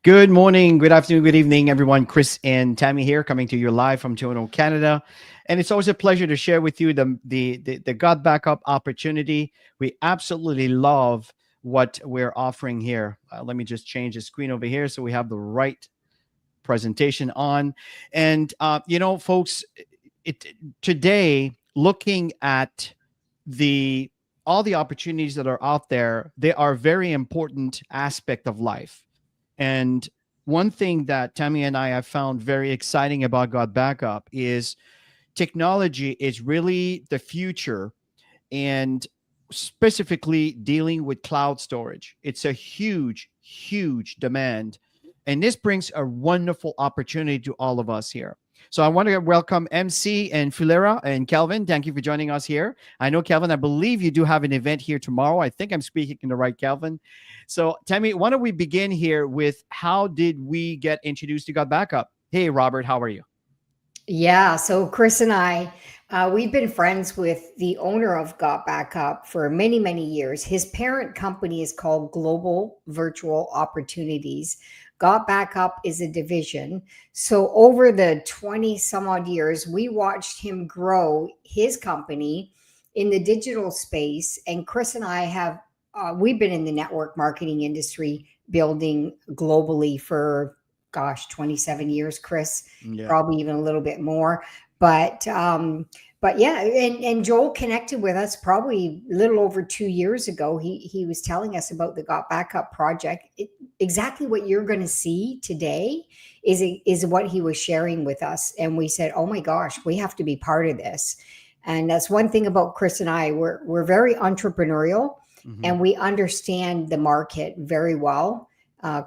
Good morning, good afternoon, good evening, everyone. Chris and Tammy here, coming to you live from Toronto, Canada. And it's always a pleasure to share with you the God Backup opportunity. We absolutely love what we're offering here. Let me just change the screen over here so we have the right presentation on. And folks, it today looking at the all the opportunities that are out there, they are a very important aspect of life. And one thing that Tammy and I have found very exciting about God Backup is technology is really the future, and specifically dealing with cloud storage. It's a huge, huge demand. And this brings a wonderful opportunity to all of us here. So I want to welcome MC and Fulera and Kelvin. Thank you for joining us here. I know, Kelvin, I believe you do have an event here tomorrow. I think I'm speaking in the right Kelvin. So Tammy, why don't we begin here with how did we get introduced to God Backup? Hey, Robert, how are you? Yeah, so Chris and I, we've been friends with the owner of GotBackup for many, many years. His parent company is called Global Virtual Opportunities. GotBackup is a division. So over the 20 some odd years, we watched him grow his company in the digital space. And Chris and I have, we've been in the network marketing industry building globally for, gosh, 27 years, Chris, Yeah. probably even a little bit more. But yeah, and Joel connected with us probably a little over 2 years ago. He was telling us about the Got Backup project. Exactly what you're going to see today is what he was sharing with us, and we said, "Oh my gosh, we have to be part of this." And that's one thing about Chris and I. We're very entrepreneurial, Mhm. and we understand the market very well.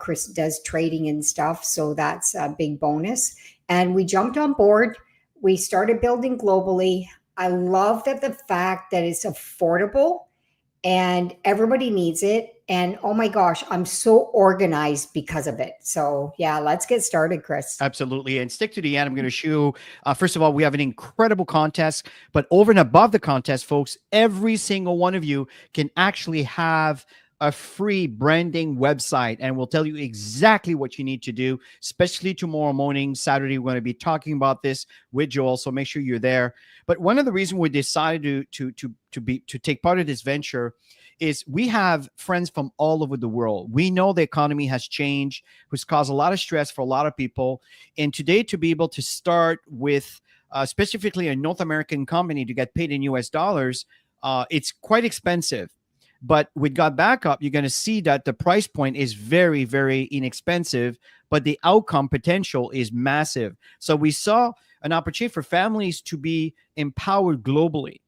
Chris does trading and stuff, so that's a big bonus. And we jumped on board. We started building globally. I love that the fact that it's affordable and everybody needs it. And oh my gosh, I'm so organized because of it. So yeah, let's get started, Chris. Absolutely. And stick to the end. I'm going to show, first of all, we have an incredible contest, but over and above the contest, folks, every single one of you can actually have a free branding website, and we'll tell you exactly what you need to do, especially tomorrow morning, Saturday. We're going to be talking about this with Joel, so make sure you're there. But one of the reasons we decided to take part of this venture is we have friends from all over the world. We know the economy has changed, which caused a lot of stress for a lot of people. And today, to be able to start with specifically a North American company to get paid in US dollars, it's quite expensive. But with Got Backup, you're going to see that the price point is very, very inexpensive, but the outcome potential is massive. So we saw an opportunity for families to be empowered globally.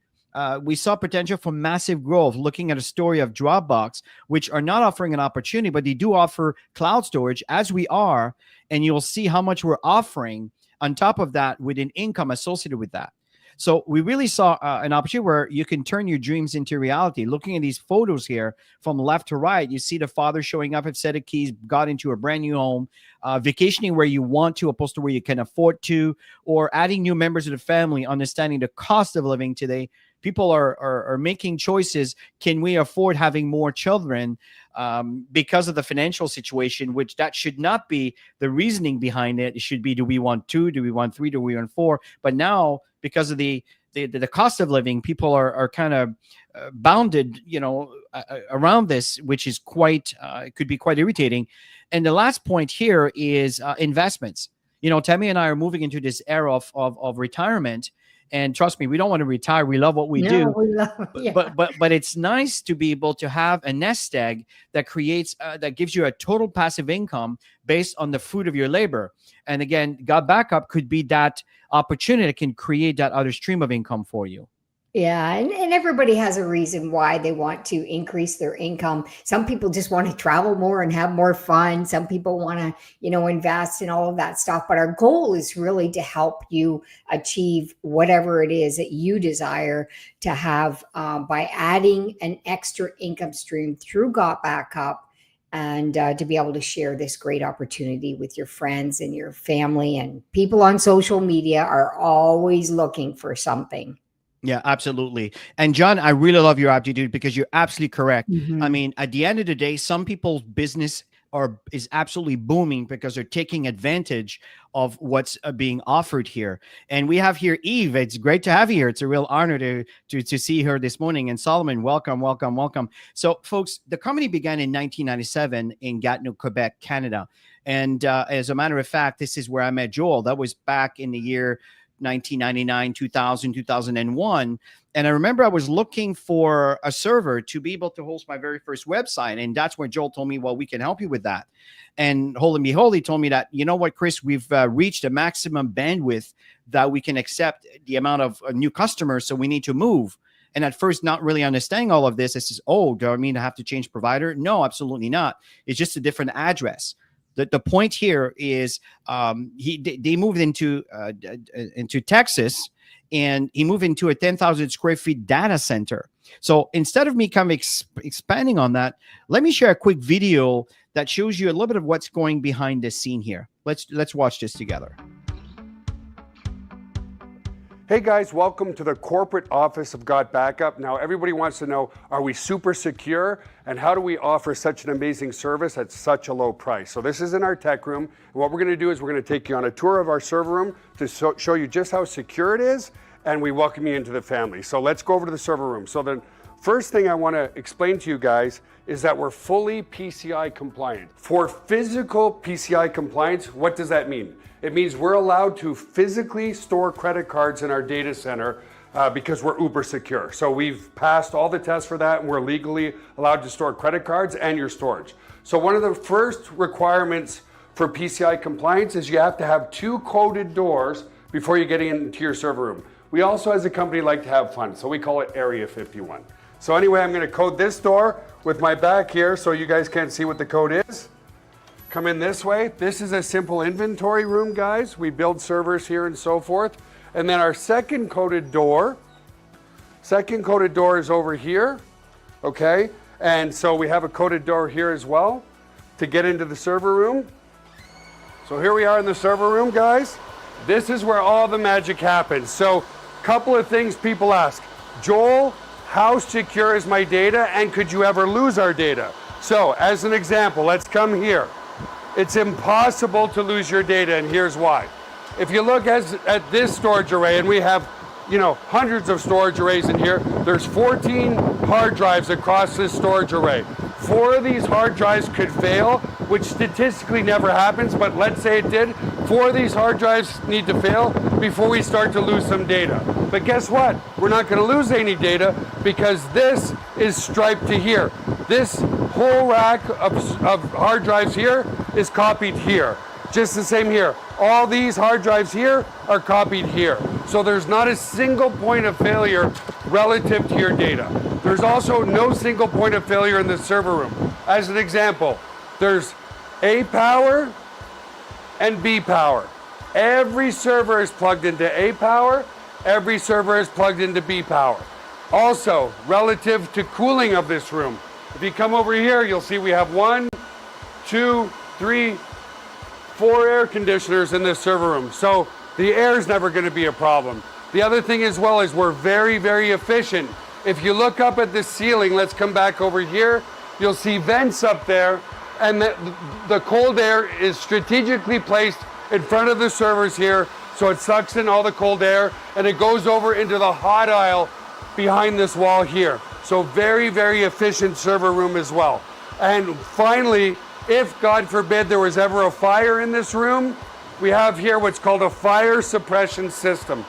We saw potential for massive growth looking at a story of Dropbox, which are not offering an opportunity, but they do offer cloud storage as we are. And you'll see how much we're offering on top of that with an income associated with that. So we really saw an opportunity where you can turn your dreams into reality. Looking at these photos here from left to right, you see the father showing up at set of keys, got into a brand new home, vacationing where you want to, opposed to where you can afford to, or adding new members of the family, understanding the cost of living today. People are making choices. Can we afford having more children because of the financial situation, which that should not be the reasoning behind it. It should be, do we want two? Do we want three? Do we want four? But now, because of the cost of living, people are kind of bounded, around this, which is quite, it could be quite irritating. And the last point here is investments. Tammy and I are moving into this era of retirement. And trust me, we don't want to retire. We love what we No, do, we love, yeah. but it's nice to be able to have a nest egg that creates that gives you a total passive income based on the fruit of your labor. And again, God Backup could be that opportunity that can create that other stream of income for you. Yeah, and everybody has a reason why they want to increase their income. Some people just want to travel more and have more fun. Some people want to, invest in all of that stuff. But our goal is really to help you achieve whatever it is that you desire to have by adding an extra income stream through Got Backup and to be able to share this great opportunity with your friends and your family. And people on social media are always looking for something. Yeah, absolutely. And John, I really love your attitude because you're absolutely correct. I Mhm. mean, at the end of the day, some people's business is absolutely booming because they're taking advantage of what's being offered here. And we have here Eve. It's great to have you here. It's a real honor to see her this morning. And Solomon, welcome, welcome, welcome. So, folks, the company began in 1997 in Gatineau, Quebec, Canada. And as a matter of fact, this is where I met Joel. That was back in the year 1999, 2000, 2001. And I remember I was looking for a server to be able to host my very first website. And that's when Joel told me, well, we can help you with that. And holy and behold, he told me that, you know what, Chris, we've reached a maximum bandwidth that we can accept the amount of new customers. So we need to move. And at first, not really understanding all of this, I says, oh, do I mean I have to change provider? No, absolutely not. It's just a different address. The point here is they moved into Texas, and he moved into a 10,000 square feet data center. So instead of me kind of expanding on that, let me share a quick video that shows you a little bit of what's going behind the scene here. Let's watch this together. Hey guys, welcome to the corporate office of GotBackup. Now everybody wants to know, are we super secure? And how do we offer such an amazing service at such a low price? So this is in our tech room. And what we're gonna do is we're gonna take you on a tour of our server room to show you just how secure it is, and we welcome you into the family. So let's go over to the server room. So the first thing I wanna explain to you guys is that we're fully PCI compliant. For physical PCI compliance, what does that mean? It means we're allowed to physically store credit cards in our data center because we're uber secure. So we've passed all the tests for that, and we're legally allowed to store credit cards and your storage. So one of the first requirements for PCI compliance is you have to have 2 coded doors before you get into your server room. We also, as a company, like to have fun, so we call it Area 51. So anyway, I'm gonna code this door with my back here so you guys can't see what the code is. Come in this way. This is a simple inventory room, guys. We build servers here and so forth. And then our second coded door is over here, okay? And so we have a coded door here as well to get into the server room. So here we are in the server room, guys. This is where all the magic happens. So a couple of things people ask. Joel, how secure is my data, and could you ever lose our data? So as an example, let's come here. It's impossible to lose your data, and here's why. If you look at this storage array, and we have, hundreds of storage arrays in here, there's 14 hard drives across this storage array. 4 of these hard drives could fail, which statistically never happens, but let's say it did. 4 of these hard drives need to fail before we start to lose some data. But guess what? We're not going to lose any data because this is striped to here. This whole rack of hard drives here is copied here. Just the same here. All these hard drives here are copied here. So there's not a single point of failure relative to your data. There's also no single point of failure in the server room. As an example, there's A power and B power. Every server is plugged into A power. Every server is plugged into B power. Also, relative to cooling of this room, if you come over here, you'll see we have 1, 2, 3, 4 air conditioners in this server room. So the air is never going to be a problem. The other thing as well is we're very, very efficient. If you look up at the ceiling, let's come back over here, you'll see vents up there, and the cold air is strategically placed in front of the servers here, so it sucks in all the cold air, and it goes over into the hot aisle behind this wall here. So very, very efficient server room as well. And finally, if God forbid there was ever a fire in this room, we have here what's called a fire suppression system.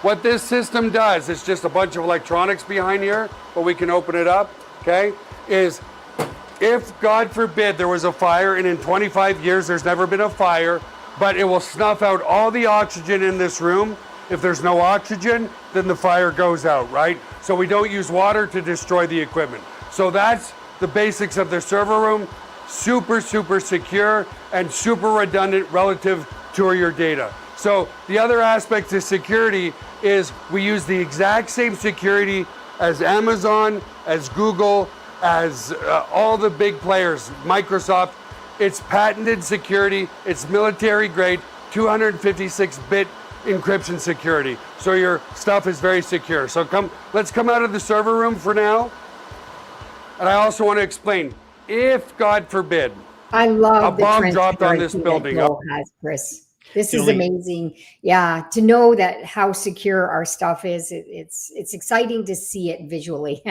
What this system does, it's just a bunch of electronics behind here, but we can open it up, okay, is if God forbid there was a fire, and in 25 years there's never been a fire, but it will snuff out all the oxygen in this room. If there's no oxygen, then the fire goes out, right? So we don't use water to destroy the equipment. So that's the basics of the server room. Super, super secure and super redundant relative to your data. So the other aspect to security is we use the exact same security as Amazon, as Google, as all the big players, Microsoft. It's patented security. It's military grade, 256-bit encryption security. So your stuff is very secure. So let's come out of the server room for now. And I also want to explain, if God forbid, I love a the bomb dropped on this transparency that building. Joel has, Chris. This is Julie. amazing. Yeah, to know that how secure our stuff is, it's exciting to see it visually.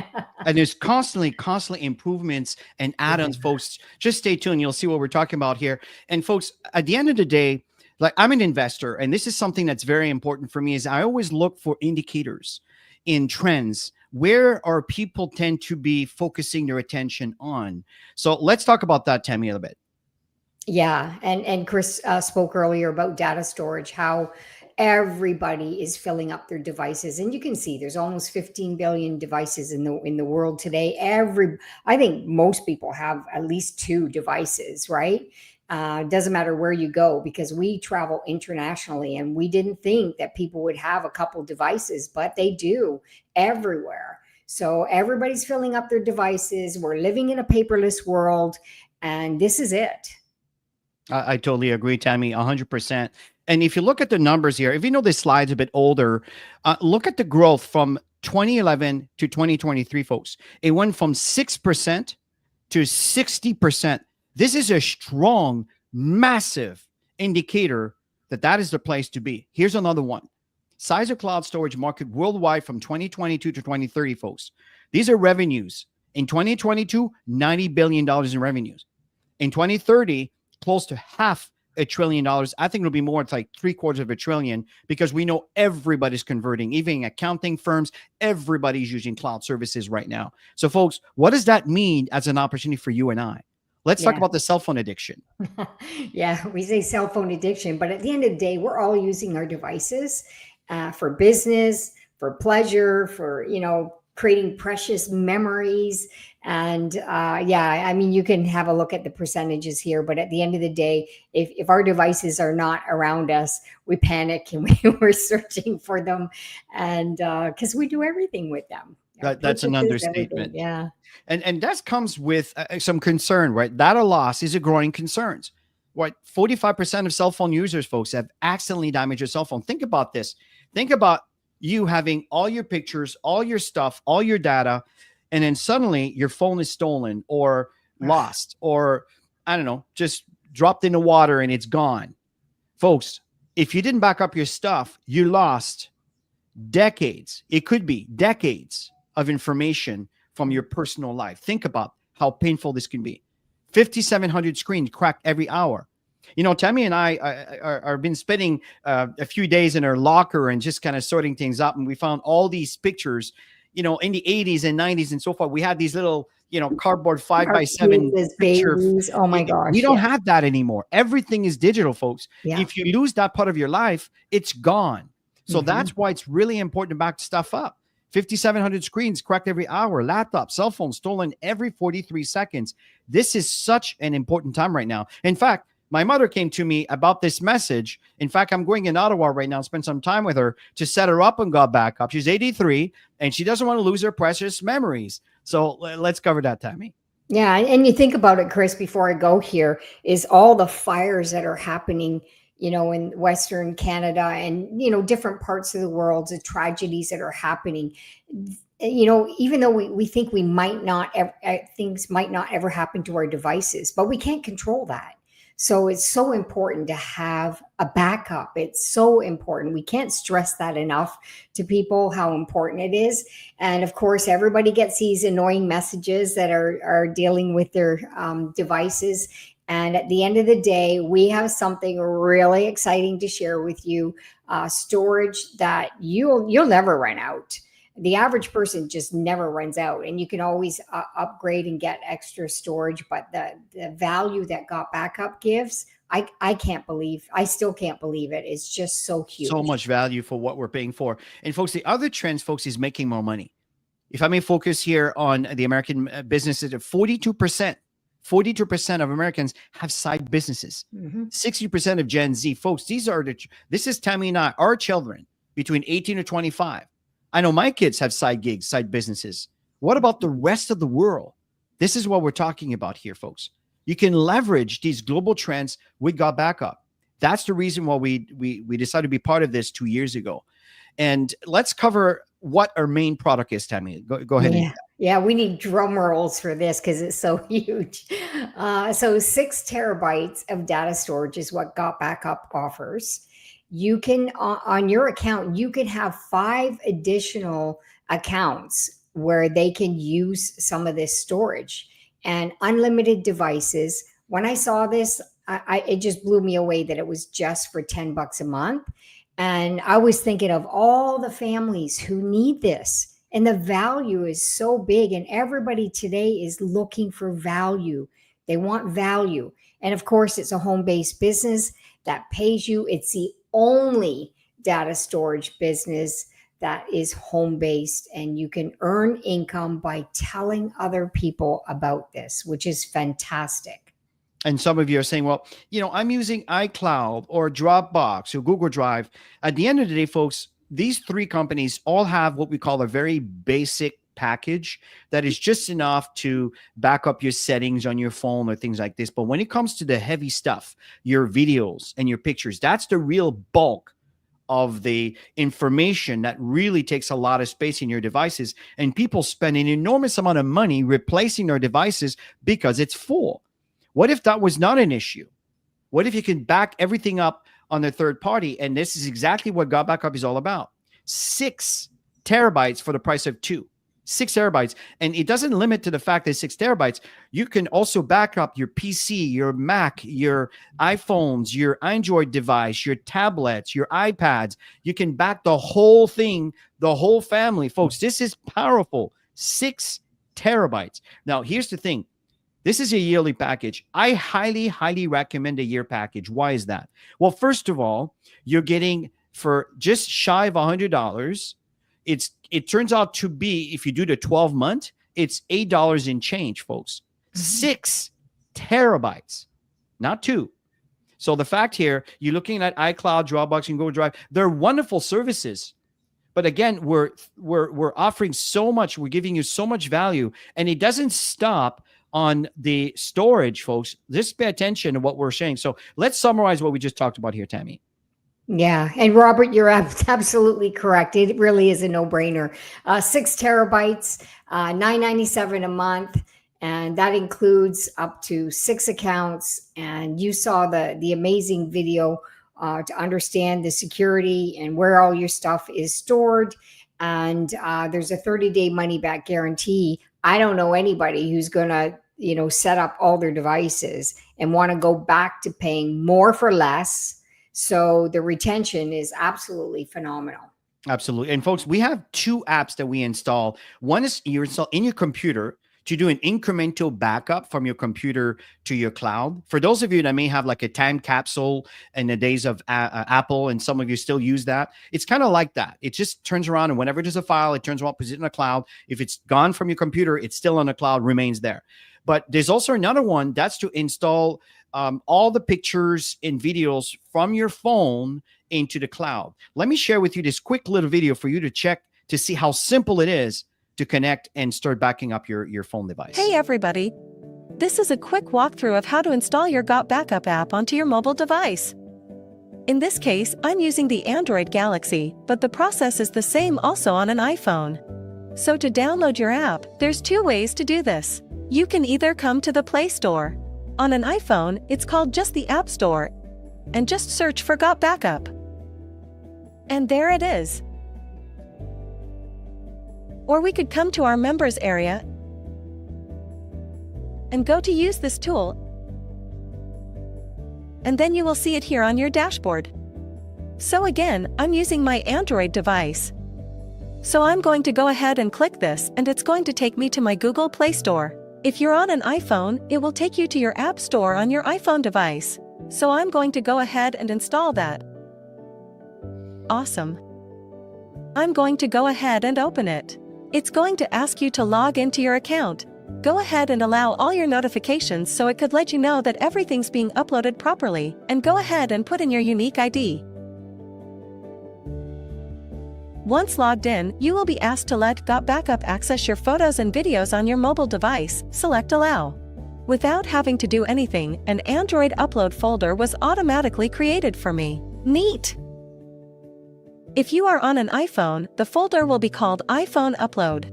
And there's constantly improvements and add-ons, folks. Just stay tuned. You'll see what we're talking about here. And folks, at the end of the day, like, I'm an investor, and this is something that's very important for me, is I always look for indicators in trends. Where are people tend to be focusing their attention on? So let's talk about that, Tammy, a little bit. Yeah, and Chris spoke earlier about data storage, how everybody is filling up their devices, and you can see there's almost 15 billion devices in the world today. I think most people have at least 2 devices, right? Doesn't matter where you go, because we travel internationally, and we didn't think that people would have a couple devices, but they do everywhere. So everybody's filling up their devices. We're living in a paperless world, and this is it. I totally agree, Tammy, 100%. And if you look at the numbers here, if you know this slide's a bit older, look at the growth from 2011 to 2023, folks. It went from 6% to 60%. This is a strong, massive indicator that is the place to be. Here's another one. Size of cloud storage market worldwide from 2022 to 2030, folks. These are revenues. In 2022, $90 billion in revenues. In 2030, close to $500 billion. I think it'll be more. It's like $750 billion, because we know everybody's converting, even accounting firms. Everybody's using cloud services right now. So, folks, what does that mean as an opportunity for you and I? Let's talk about the cell phone addiction. Yeah, we say cell phone addiction, but at the end of the day, we're all using our devices for business, for pleasure, for, creating precious memories. And yeah, I mean, you can have a look at the percentages here, but at the end of the day, if our devices are not around us, we panic and we're searching for them, and because we do everything with them. That's an understatement. Everything. Yeah. And that comes with some concern, right? Data loss is a growing concern. What, 45% of cell phone users, folks, have accidentally damaged your cell phone. Think about this. Think about you having all your pictures, all your stuff, all your data, and then suddenly your phone is stolen or lost, or I don't know, just dropped in the water and it's gone. Folks, if you didn't back up your stuff, you lost decades. It could be decades of information from your personal life. Think about how painful this can be. 5,700 screens cracked every hour. Tammy and I are been spending a few days in our locker and just kind of sorting things up. And we found all these pictures, in the 80s and 90s and so forth. We had these little, cardboard 5x7 pictures. Oh my gosh. We don't have that anymore. Everything is digital, folks. Yeah. If you lose that part of your life, it's gone. So that's why it's really important to back stuff up. 5,700 screens cracked every hour, laptops, cell phones stolen every 43 seconds. This is such an important time right now. In fact, my mother came to me about this message. In fact, I'm going in Ottawa right now, spend some time with her to set her up on GotBackup. She's 83 and she doesn't want to lose her precious memories. So let's cover that, Tammy. Yeah. And you think about it, Chris, before I go here, is all the fires that are happening, in Western Canada and, different parts of the world, the tragedies that are happening. Even though we think we might not, things might not ever happen to our devices, but we can't control that. So it's so important to have a backup. It's so important. We can't stress that enough to people, how important it is. And of course, everybody gets these annoying messages that are dealing with their devices. And at the end of the day, we have something really exciting to share with you, storage that you'll never run out. The average person just never runs out, and you can always upgrade and get extra storage. But the value that GotBackup gives, I still can't believe it. It's just so huge. So much value for what we're paying for. And folks, the other trends, folks, is making more money. If I may focus here on the American businesses, 42% of Americans have side businesses. 60% of Gen Z, folks, this is Tammy and I, our children between 18 to 25. I know my kids have side gigs, side businesses. What about the rest of the world? This is what we're talking about here, folks. You can leverage these global trends with GotBackup. That's the reason why we decided to be part of this 2 years ago. And let's cover what our main product is, Tammy. Go ahead. Yeah. Yeah, we need drum rolls for this because it's so huge. So 6 terabytes of data storage is what GotBackup offers. You can, on your account, you can have 5 additional accounts where they can use some of this storage and unlimited devices. When I saw this, it just blew me away that it was just for $10 a month. And I was thinking of all the families who need this. And the value is so big, and everybody today is looking for value. They want value. And of course, it's a home-based business that pays you. It's the only data storage business that is home-based, and you can earn income by telling other people about this, which is fantastic. And some of you are saying, well, I'm using iCloud or Dropbox or Google Drive. At the end of the day, folks, these 3 companies all have what we call a very basic package that is just enough to back up your settings on your phone or things like this. But when it comes to the heavy stuff, your videos and your pictures, that's the real bulk of the information that really takes a lot of space in your devices. And people spend an enormous amount of money replacing their devices because it's full. What if that was not an issue? What if you can back everything up on the third party? And this is exactly what GotBackup is all about. 6 terabytes for the price of 2. 6 terabytes. And it doesn't limit to the fact that 6 terabytes. You can also back up your PC, your Mac, your iPhones, your Android device, your tablets, your iPads. You can back the whole thing, the whole family. Folks, this is powerful. 6 terabytes. Now, here's the thing. This is a yearly package. I highly, highly recommend a year package. Why is that? Well, first of all, you're getting for just shy of $100. It turns out to be, if you do the 12-month, it's $8 in change, folks. 6 terabytes, not 2. So the fact here, you're looking at iCloud, Dropbox, and Google Drive. They're wonderful services. But again, we're offering so much. We're giving you so much value. And it doesn't stop on the storage, folks. Just pay attention to what we're saying. So let's summarize what we just talked about here, Tammy. Yeah. And Robert, you're absolutely correct. It really is a no-brainer. 6 terabytes, $9.97 a month. And that includes up to 6 accounts. And you saw the amazing video to understand the security and where all your stuff is stored. And there's a 30-day money-back guarantee. I don't know anybody who's going to, set up all their devices and want to go back to paying more for less. So the retention is absolutely phenomenal. Absolutely. And folks, we have 2 apps that we install. One is you install in your computer to do an incremental backup from your computer to your cloud. For those of you that may have like a time capsule in the days of Apple, and some of you still use that, it's kind of like that. It just turns around, and whenever there's a file, it turns around, puts it in the cloud. If it's gone from your computer, it's still on the cloud, remains there. But there's also another one that's to install all the pictures and videos from your phone into the cloud. Let me share with you this quick little video for you to check to see how simple it is to connect and start backing up your phone device. Hey everybody! This is a quick walkthrough of how to install your GotBackup app onto your mobile device. In this case, I'm using the Android Galaxy, but the process is the same also on an iPhone. So to download your app, there's 2 ways to do this. You can either come to the Play Store. On an iPhone, it's called just the App Store, and just search for GotBackup. And there it is. Or we could come to our members area and go to use this tool. And then you will see it here on your dashboard. So again, I'm using my Android device. So I'm going to go ahead and click this, and it's going to take me to my Google Play Store. If you're on an iPhone, it will take you to your App Store on your iPhone device. So I'm going to go ahead and install that. Awesome. I'm going to go ahead and open it. It's going to ask you to log into your account. Go ahead and allow all your notifications so it could let you know that everything's being uploaded properly, and go ahead and put in your unique ID. Once logged in, you will be asked to let GotBackup access your photos and videos on your mobile device. Select Allow. Without having to do anything, an Android upload folder was automatically created for me. Neat! If you are on an iPhone, the folder will be called iPhone Upload.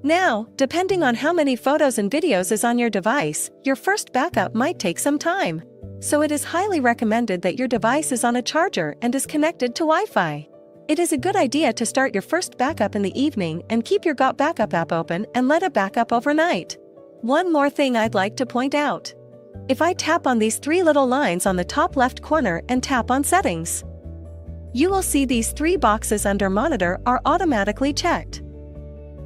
Now, depending on how many photos and videos is on your device, your first backup might take some time. So it is highly recommended that your device is on a charger and is connected to Wi-Fi. It is a good idea to start your first backup in the evening and keep your GotBackup app open and let it back up overnight. One more thing I'd like to point out. If I tap on these 3 little lines on the top left corner and tap on Settings, you will see these 3 boxes under Monitor are automatically checked.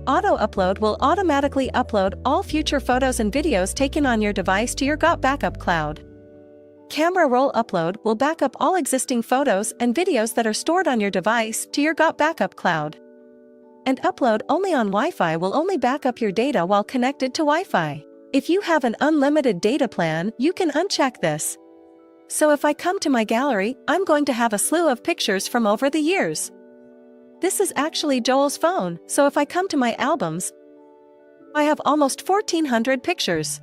Auto Upload will automatically upload all future photos and videos taken on your device to your GotBackup cloud. Camera Roll Upload will back up all existing photos and videos that are stored on your device to your GotBackup cloud. And Upload Only on Wi-Fi will only back up your data while connected to Wi-Fi. If you have an unlimited data plan, you can uncheck this. So if I come to my gallery, I'm going to have a slew of pictures from over the years. This is actually Joel's phone, so if I come to my albums, I have almost 1,400 pictures.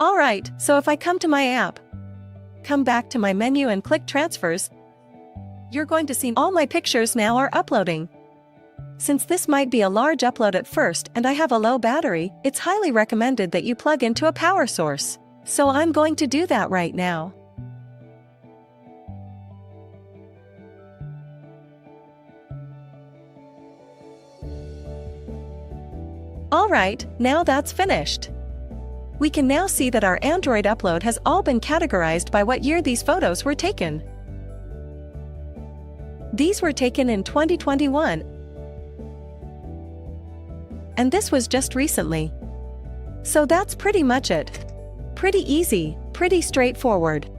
Alright, so if I come to my app, come back to my menu and click Transfers, you're going to see all my pictures now are uploading. Since this might be a large upload at first and I have a low battery, it's highly recommended that you plug into a power source. So I'm going to do that right now. Alright, now that's finished. We can now see that our Android upload has all been categorized by what year these photos were taken. These were taken in 2021. And this was just recently. So that's pretty much it. Pretty easy, pretty straightforward.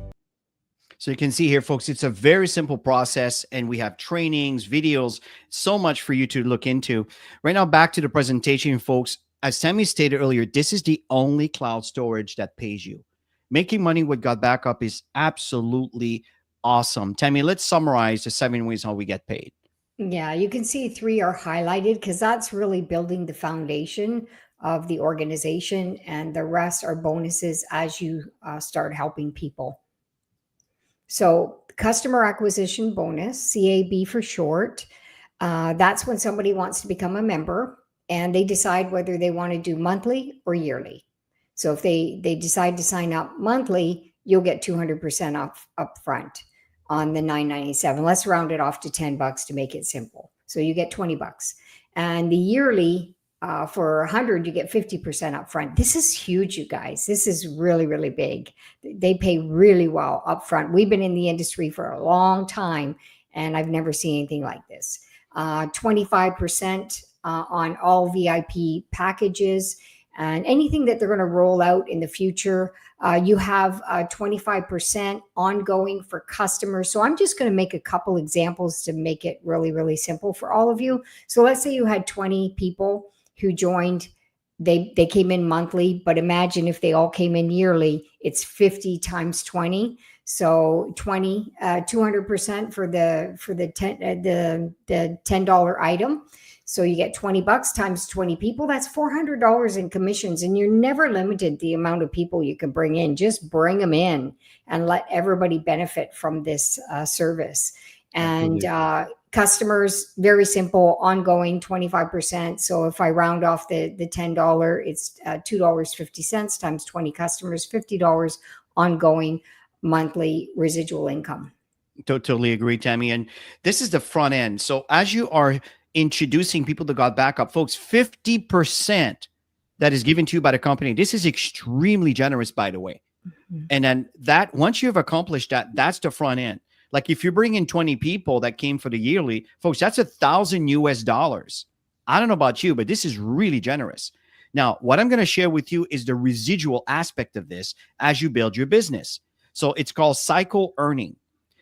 So you can see here, folks, it's a very simple process, and we have trainings, videos, so much for you to look into. Right now, back to the presentation, folks. As Tammy stated earlier, this is the only cloud storage that pays you. Making money with GotBackup is absolutely awesome. Tammy, let's summarize the 7 ways how we get paid. Yeah, you can see 3 are highlighted because that's really building the foundation of the organization, and the rest are bonuses as you start helping people. So customer acquisition bonus, CAB for short, that's when somebody wants to become a member and they decide whether they want to do monthly or yearly. So if they decide to sign up monthly, you'll get 200% off upfront on the $9.97. Let's round it off to $10 to make it simple. So you get $20. And the yearly, for 100, you get 50% upfront. This is huge, you guys. This is really, really big. They pay really well upfront. We've been in the industry for a long time, and I've never seen anything like this. 25% on all VIP packages, and anything that they're going to roll out in the future. You have 25% ongoing for customers. So I'm just going to make a couple examples to make it really, really simple for all of you. So let's say you had 20 people who joined. They came in monthly, but imagine if they all came in yearly, it's 50 times 20. So 200% for the $10 item. So you get $20 times 20 people. That's $400 in commissions, and you're never limited the amount of people you can bring in. Just bring them in and let everybody benefit from this service. And customers, very simple, ongoing 25%. So if I round off the $10, it's $2.50 times 20 customers, $50 ongoing monthly residual income. Totally agree, Tammy. And this is the front end. So as you are introducing people to GotBackup, folks, 50% that is given to you by the company. This is extremely generous, by the way. Mm-hmm. And then that, once you've accomplished that, that's the front end. Like if you bring in 20 people that came for the yearly, folks, that's $1,000 US. I don't know about you, but this is really generous. Now, what I'm going to share with you is the residual aspect of this as you build your business. So it's called cycle earning.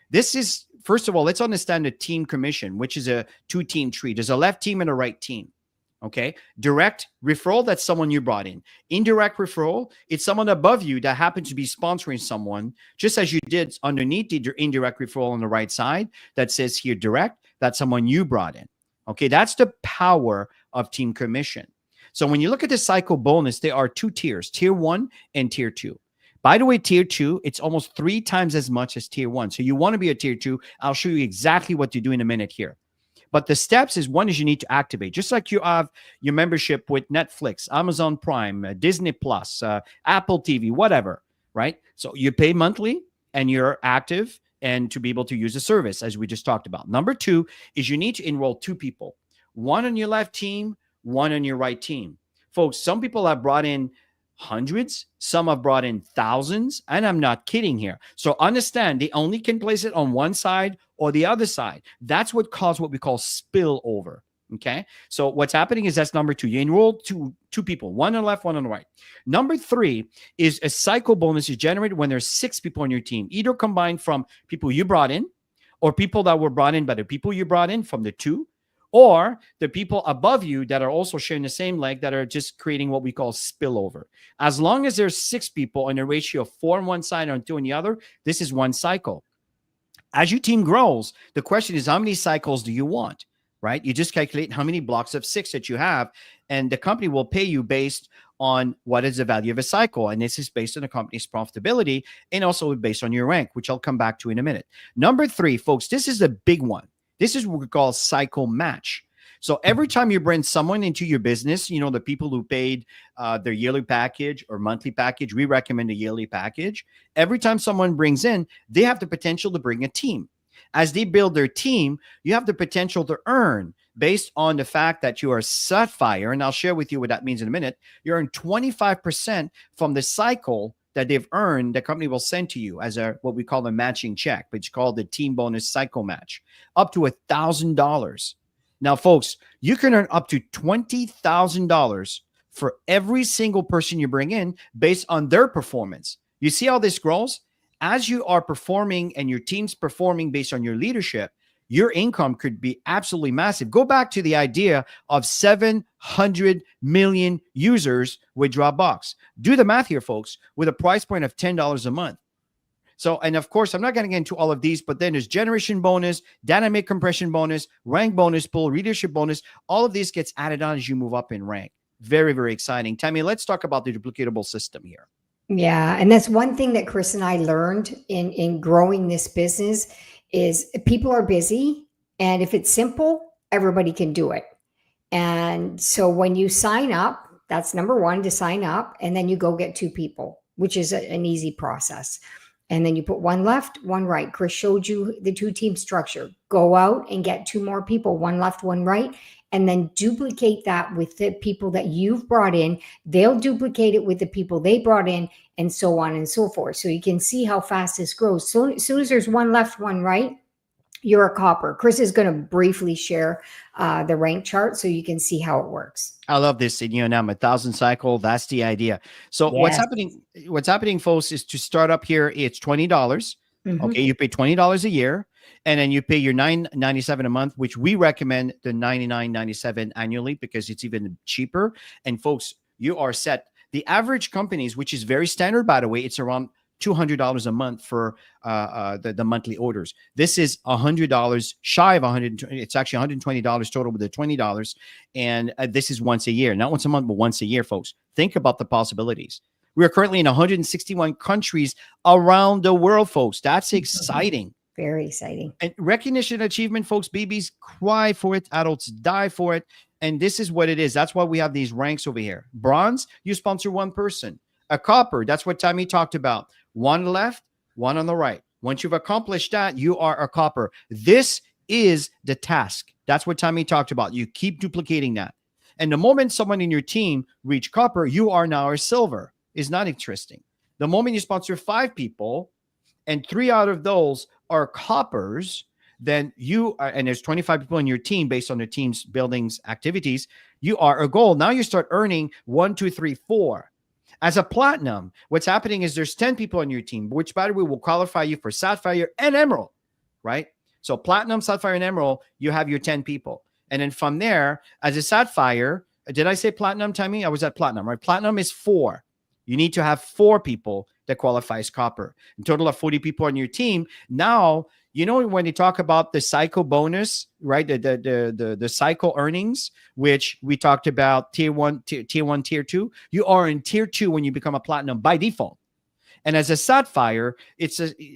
This is, first of all, let's understand the team commission, which is a 2-team tree. There's a left team and a right team. Okay. Direct referral, that's someone you brought in. Indirect referral, it's someone above you that happens to be sponsoring someone, just as you did underneath the indirect referral on the right side that says here direct, that's someone you brought in. Okay. That's the power of team commission. So when you look at the cycle bonus, there are two tiers, tier 1 and tier 2. By the way, tier 2, it's almost 3 times as much as tier 1. So you want to be a tier 2. I'll show you exactly what to do in a minute here. But the steps is, one is you need to activate, just like you have your membership with Netflix, Amazon Prime, Disney Plus, Apple TV, whatever, right? So you pay monthly and you're active and to be able to use the service, as we just talked about. Number 2 is you need to enroll 2 people, one on your left team, one on your right team. Folks, some people have brought in hundreds, some have brought in thousands, and I'm not kidding here. So understand, they only can place it on one side or the other side. That's what caused what we call spillover. Okay. So what's happening is that's number 2. You enroll two people, one on the left, one on the right. Number 3 is a cycle bonus is generated when there's 6 people on your team, either combined from people you brought in or people that were brought in by the people you brought in from the 2, or the people above you that are also sharing the same leg that are just creating what we call spillover. As long as there's 6 people in a ratio of 4 on one side and 2 on the other, this is one cycle. As your team grows, the question is, how many cycles do you want, right? You just calculate how many blocks of 6 that you have, and the company will pay you based on what is the value of a cycle. And this is based on the company's profitability and also based on your rank, which I'll come back to in a minute. Number 3, folks, this is the big one. This is what we call cycle match. So every time you bring someone into your business, you know, the people who paid their yearly package or monthly package, we recommend a yearly package. Every time someone brings in, they have the potential to bring a team. As they build their team, you have the potential to earn based on the fact that you are Sapphire. And I'll share with you what that means in a minute. You earn 25% from the cycle that they've earned. The company will send to you as a what we call a matching check, but it's called the team bonus cycle match, up to $1,000. Now, folks, you can earn up to $20,000 for every single person you bring in based on their performance. You see how this grows? As you are performing and your team's performing based on your leadership, your income could be absolutely massive. Go back to the idea of 700 million users with Dropbox. Do the math here, folks, with a price point of $10 a month. So, and of course, I'm not going to get into all of these, but then there's generation bonus, dynamic compression bonus, rank bonus pool, leadership bonus. All of these gets added on as you move up in rank. Very, very exciting. Tammy, let's talk about the duplicatable system here. Yeah, and that's one thing that Chris and I learned in growing this business is people are busy, and if it's simple, everybody can do it. And so when you sign up, that's number 1, to sign up, and then you go get 2 people, which is an easy process. And then you put 1 left, 1 right. Chris showed you the 2-team structure. Go out and get 2 more people, 1 left, 1 right, and then duplicate that with the people that you've brought in. They'll duplicate it with the people they brought in, and so on and so forth. So you can see how fast this grows. So as soon as there's 1 left, 1 right, you're a copper. Chris is going to briefly share the rank chart so you can see how it works. I love this. And, you know, now 1,000 cycle, that's the idea. So Yes. what's happening, folks, is to start up here, it's $20. Mhm. Okay. You pay $20 a year, and then you pay your $9.97 a month, which we recommend the $99.97 annually because it's even cheaper. And folks, you are set. The average companies, which is very standard, by the way, it's around $200 a month for the monthly orders. This is $100 shy of $120. It's actually $120 total with the $20. And this is once a year, not once a month, but once a year, folks. Think about the possibilities. We are currently in 161 countries around the world, folks. That's exciting. Very exciting. And recognition and achievement, folks, babies cry for it. Adults die for it. And this is what it is. That's why we have these ranks over here. Bronze, you sponsor 1 person. A copper, that's what Tammy talked about. 1 left, 1 on the right. Once you've accomplished that, you are a copper. This is the task. That's what Tammy talked about. You keep duplicating that. And the moment someone in your team reach copper, you are now a silver. Is not interesting. The moment you sponsor 5 people and 3 out of those are coppers, then you are, and there's 25 people in your team based on the team's buildings activities, you are a gold. Now you start earning 1, 2, 3, 4. As a platinum, what's happening is there's 10 people on your team, which, by the way, will qualify you for Sapphire and Emerald, right? So platinum, Sapphire, and Emerald, you have your 10 people. And then from there, as a Sapphire, Did I say platinum, Tammy? I was at platinum, right? Platinum is 4. You need to have 4 people that qualify as copper. A total of 40 people on your team. Now, you know, when you talk about the cycle bonus, right? The cycle earnings, which we talked about tier 1, tier 2. You are in tier 2 when you become a platinum by default. And as a sapphire,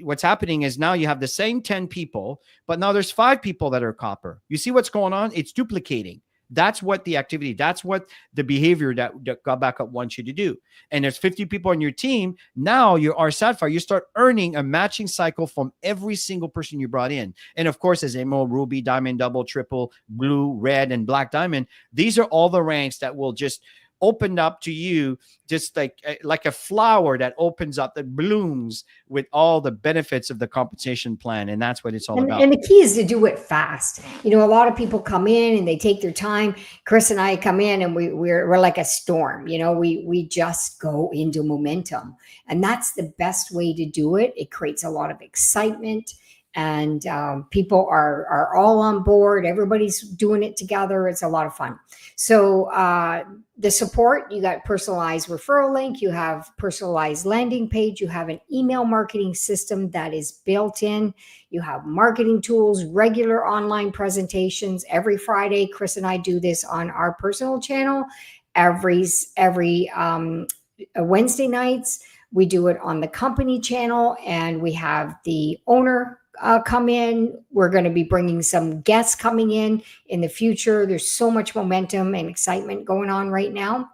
what's happening is now you have the same 10 people, but now there's 5 people that are copper. You see what's going on? It's duplicating. That's what the activity, that's what the behavior that GotBackup wants you to do. And there's 50 people on your team. Now you are sapphire. You start earning a matching cycle from every single person you brought in. And of course, as emerald, ruby, diamond, double, triple, blue, red, and black diamond, these are all the ranks that will just opened up to you, just like a flower that opens up, that blooms with all the benefits of the compensation plan. And that's what it's all about. And the key is to do it fast. You know, a lot of people come in and they take their time. Chris and I come in and we're like a storm. You know, we just go into momentum, and that's the best way to do it. It creates a lot of excitement, and people are all on board. Everybody's doing it together. It's a lot of fun. So the support, you got personalized referral link, you have personalized landing page, you have an email marketing system that is built in, you have marketing tools, regular online presentations. Every Friday, Chris and I do this on our personal channel. Every Wednesday nights, we do it on the company channel, and we have the owner come in. We're going to be bringing some guests coming in the future. There's so much momentum and excitement going on right now.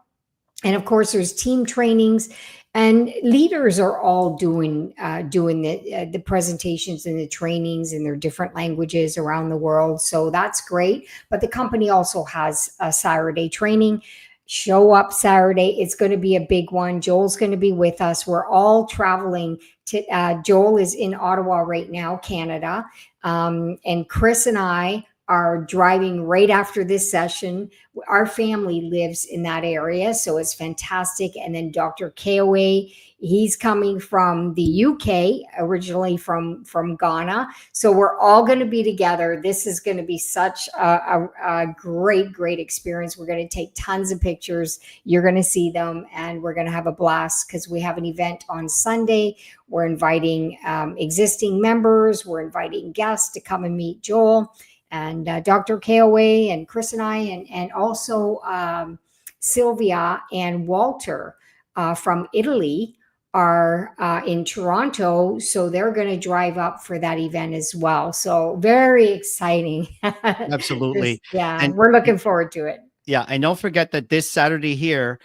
And of course, there's team trainings, and leaders are all doing the presentations and the trainings in their different languages around the world. So that's great. But the company also has a Saturday training. Show up Saturday. It's going to be a big one. Joel's going to be with us. We're all traveling to, Joel is in Ottawa right now, Canada. And Chris and I are driving right after this session. Our family lives in that area, so it's fantastic. And then Dr. KOA, he's coming from the UK, originally from Ghana. So we're all going to be together. This is going to be such a great experience. We're going to take tons of pictures. You're going to see them, and we're going to have a blast because we have an event on Sunday. We're inviting existing members. We're inviting guests to come and meet Joel and Dr. KOA and Chris and I, and also Sylvia and Walter from Italy are in Toronto. So they're going to drive up for that event as well. So very exciting. Absolutely. And we're looking forward to it. Yeah. And don't forget that this Saturday here,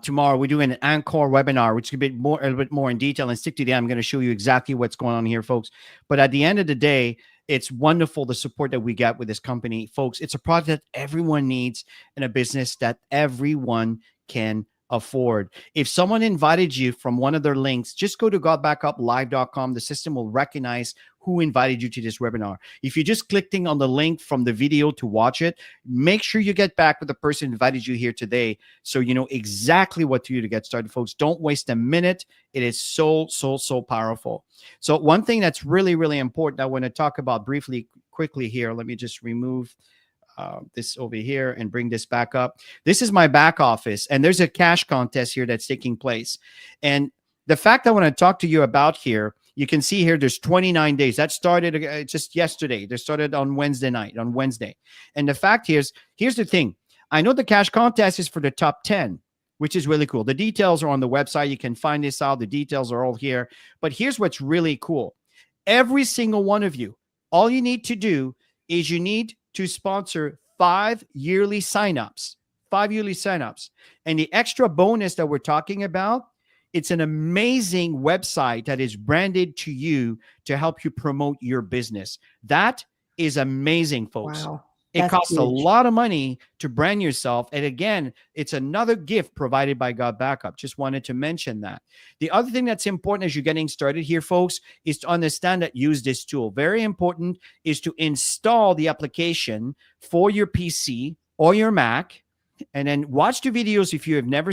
tomorrow, we're doing an encore webinar, which is a little bit more in detail. And stick to the end. I'm going to show you exactly what's going on here, folks. But at the end of the day, it's wonderful, the support that we get with this company, folks. It's a product that everyone needs in a business that everyone can afford. If someone invited you from one of their links, just go to gotbackuplive.com. The system will recognize who invited you to this webinar. If you're just clicking on the link from the video to watch it, make sure you get back with the person who invited you here today so you know exactly what to do to get started, folks. Don't waste a minute. It is so powerful. So one thing that's really important I want to talk about quickly here. Let me just remove this over here and bring this back up. This is my back office, and there's a cash contest here that's taking place. And the fact I want to talk to you about here, you can see here, there's 29 days. That started just yesterday. They started on Wednesday. And the fact here's the thing. I know the cash contest is for the top 10, which is really cool. The details are on the website. You can find this out. The details are all here. But here's what's really cool. Every single one of you, all you need to do is you need to sponsor 5 yearly signups. 5 yearly signups. And the extra bonus that we're talking about, it's an amazing website that is branded to you to help you promote your business. That is amazing, folks. Wow. It costs a lot of money to brand yourself. And again, it's another gift provided by GotBackup. Just wanted to mention that. The other thing that's important as you're getting started here, folks, is to understand that use this tool. Very important is to install the application for your PC or your Mac. And then watch the videos if you have never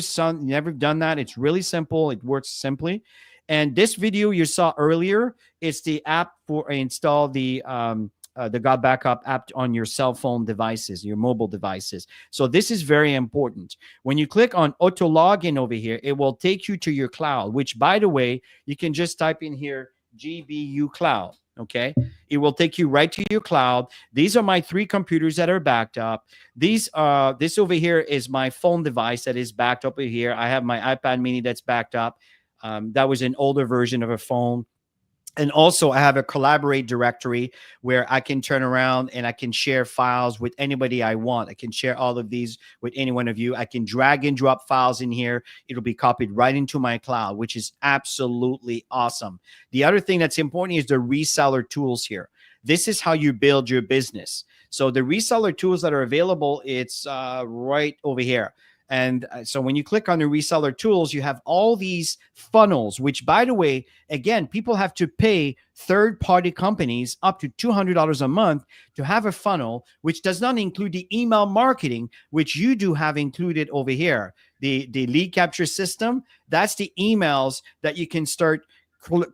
done that. It's really simple. It works simply. And this video you saw earlier is the app for install the the God Backup app on your cell phone devices, your mobile devices. So this is very important. When you click on auto login over here, it will take you to your cloud, which, by the way, you can just type in here GBU cloud. Okay, it will take you right to your cloud. These are my 3 computers that are backed up. This over here is my phone device that is backed up over here. I have my iPad mini that's backed up. That was an older version of a phone. And also I have a collaborate directory where I can turn around and I can share files with anybody I want. I can share all of these with any one of you. I can drag and drop files in here. It'll be copied right into my cloud, which is absolutely awesome. The other thing that's important is the reseller tools here. This is how you build your business. So the reseller tools that are available, it's right over here. And so when you click on the reseller tools, you have all these funnels, which, by the way, again, people have to pay third-party companies up to $200 a month to have a funnel, which does not include the email marketing, which you do have included over here. The lead capture system, that's the emails that you can start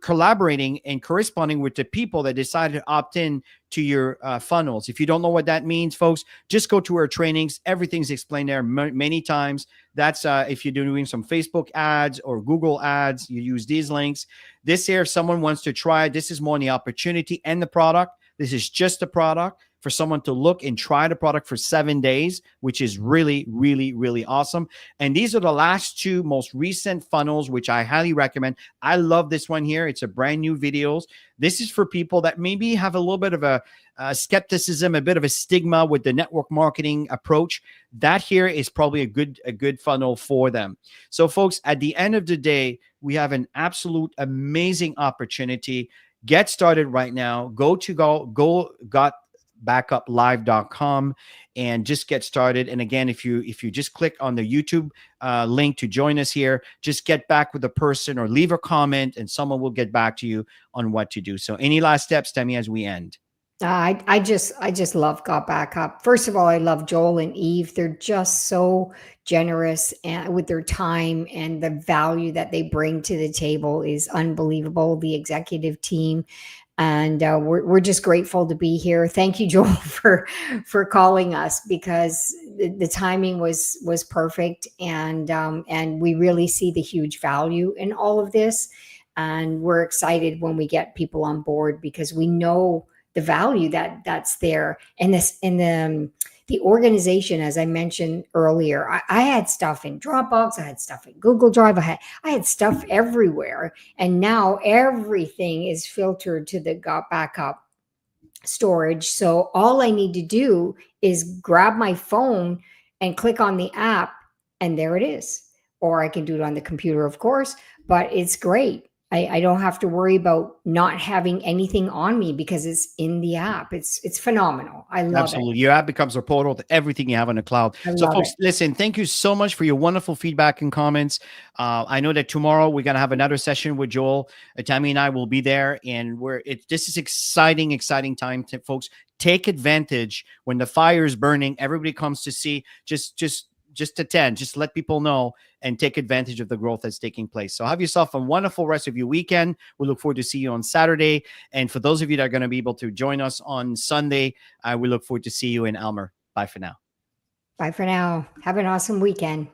collaborating and corresponding with the people that decided to opt in to your funnels. If you don't know what that means, folks, just go to our trainings. Everything's explained there many times. That's if you're doing some Facebook ads or Google ads, you use these links. This here, if someone wants to try it, this is more on the opportunity and the product. This is just the product for someone to look and try the product for 7 days, which is really, really, really awesome. And these are the last 2 most recent funnels, which I highly recommend. I love this one here. It's a brand new videos. This is for people that maybe have a little bit of a skepticism, a bit of a stigma with the network marketing approach. That here is probably a good funnel for them. So folks, at the end of the day, we have an absolute amazing opportunity. Get started right now. Go to GotBackupLive.com and just get started. And again, if you just click on the YouTube link to join us here, just get back with the person or leave a comment and someone will get back to you on what to do. So any last steps, Temi, as we end? I just love Got Backup. First of all, I love Joel and Eve. They're just so generous and with their time, and the value that they bring to the table is unbelievable. The executive team, and we're just grateful to be here. Thank you, Joel, for calling us, because the timing was perfect, and we really see the huge value in all of this, and we're excited when we get people on board, because we know the value that's there. And this in the organization, as I mentioned earlier, I had stuff in Dropbox, I had stuff in Google Drive, I had stuff everywhere, and now everything is filtered to the Got Backup storage. So all I need to do is grab my phone and click on the app, and there it is. Or I can do it on the computer, of course, but it's great. I don't have to worry about not having anything on me because it's in the app. It's phenomenal. I love Absolutely. Your app becomes a portal to everything you have on the cloud. it. I So love folks, it. listen, thank you so much for your wonderful feedback and comments. I know that tomorrow we're going to have another session with Joel. Tammy and I will be there, and this is exciting time to folks. Take advantage when the fire is burning. Everybody comes to see. Just attend, just let people know and take advantage of the growth that's taking place. So have yourself a wonderful rest of your weekend. We look forward to see you on Saturday. And for those of you that are going to be able to join us on Sunday, we look forward to see you in Elmer. Bye for now. Bye for now. Have an awesome weekend.